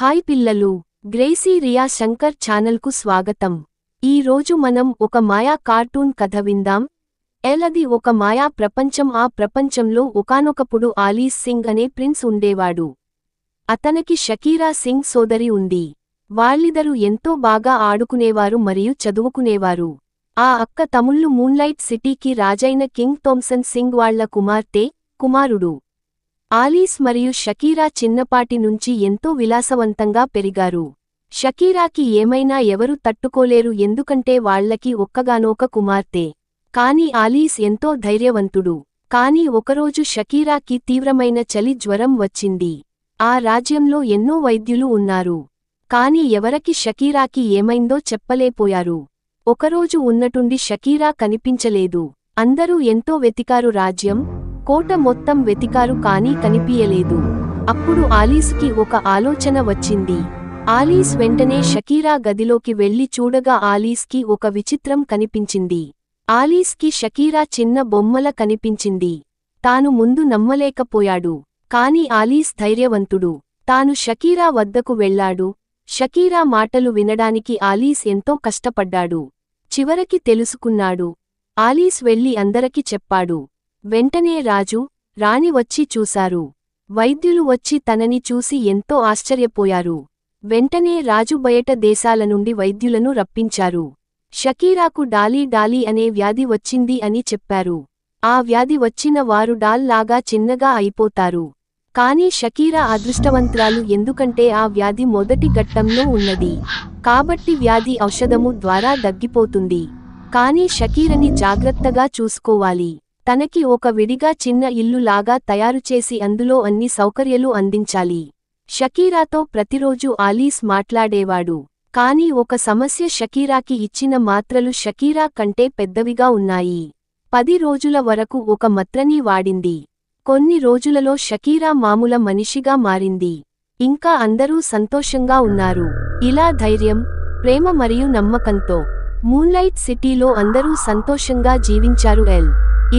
Hi పిల్లలు, Gracie Riya Shankar ఛానల్కు స్వాగతం. ఈ రోజు మనం ఒక మాయా కార్టూన్ కథ విందాం. అది ఒక మాయా ప్రపంచం. ఆ ప్రపంచంలో ఒకానొకప్పుడు ఆలీస్ సింగ్ అనే ప్రిన్స్ ఉండేవాడు. అతనికి షకీరా సింగ్ సోదరి ఉంది. వాళ్ళిద్దరూ ఎంతో బాగా ఆడుకునేవారు మరియు చదువుకునేవారు. ఆ అక్క తమ్ముళ్ళు మూన్లైట్ సిటీకి రాజైన కింగ్ థామ్సన్ సింగ్ వాళ్ల కుమారుడు. ఆలీస్ మరియు షకీరా చిన్నపాటి నుంచి ఎంతో విలాసవంతంగా పెరిగారు. షకీరాకి ఏమైనా ఎవరు తట్టుకోలేరు, ఎందుకంటే వాళ్లకి ఒక్కగానొక కుమార్తె. కాని ఆలీస్ ఎంతో ధైర్యవంతుడు. కాని ఒకరోజు షకీరాకి తీవ్రమైన చలి జ్వరం వచ్చింది. ఆ రాజ్యంలో ఎన్నో వైద్యులు ఉన్నారు. కాని ఎవరికి షకీరాకి ఏమైందో చెప్పలేపోయారు. ఒకరోజు ఉన్నటుండి షకీరా కనిపించలేదు. అందరూ ఎంతో వెతికారు, రాజ్యం కోట మొత్తం వెతికారు, కానీ కనిపియలేదు. అప్పుడు ఆలీసుకి ఒక ఆలోచన వచ్చింది. ఆలీస్ వెంటనే షకీరా గదిలోకి వెళ్లి చూడగా ఆలీస్కి ఒక విచిత్రం కనిపించింది. ఆలీస్కి షకీరా చిన్న బొమ్మల కనిపించింది. తాను ముందు నమ్మలేకపోయాడు. కాని ఆలీస్ ధైర్యవంతుడు. తాను షకీరా వద్దకు వెళ్లాడు. షకీరా మాటలు వినడానికి ఆలీస్ ఎంతో కష్టపడ్డాడు. చివరికి తెలుసుకున్నాడు. ఆలీస్ వెళ్లి అందరికి చెప్పాడు. వెంటనే రాజు, రాణి వచ్చి చూశారు. వైద్యులు వచ్చి తనని చూసి ఎంతో ఆశ్చర్యపోయారు. వెంటనే రాజు బయట దేశాల నుండి వైద్యులను రప్పించారు. షకీరాకు డాలీ అనే వ్యాధి వచ్చింది అని చెప్పారు. ఆ వ్యాధి వచ్చిన వారు డాల్ లాగా చిన్నగా అయిపోతారు. కాని షకీరా అదృష్టవంతురాలు, ఎందుకంటే ఆ వ్యాధి మొదటి ఘట్టంలో ఉన్నది. కాబట్టి వ్యాధి ఔషధము ద్వారా దగ్గిపోతుంది. కాని షకీరని జాగ్రత్తగా చూసుకోవాలి. తనకి ఒక విడిగా చిన్న ఇల్లు లాగా తయారుచేసి అందులో అన్ని సౌకర్యాలు అందించాలి. షకీరాతో ప్రతిరోజు ఆలీస్ మాట్లాడేవాడు. కాని ఒక సమస్య, షకీరాకి ఇచ్చిన మాత్రలు షకీరా కంటే పెద్దవిగా ఉన్నాయి. 10 రోజుల వరకు ఒక మాత్రని వాడింది. కొన్ని రోజులలో షకీరా మామూలు మనిషిగా మారింది. ఇంకా అందరూ సంతోషంగా ఉన్నారు. ఇలా ధైర్యం, ప్రేమ మరియు నమ్మకంతో మూన్లైట్ సిటీలో అందరూ సంతోషంగా జీవించారు.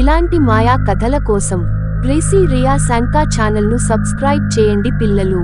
ఇలాంటి మాయా కథల కోసం గ్రేసీ రియా శంకర్ ఛానల్ను సబ్స్క్రైబ్ చేయండి పిల్లలు.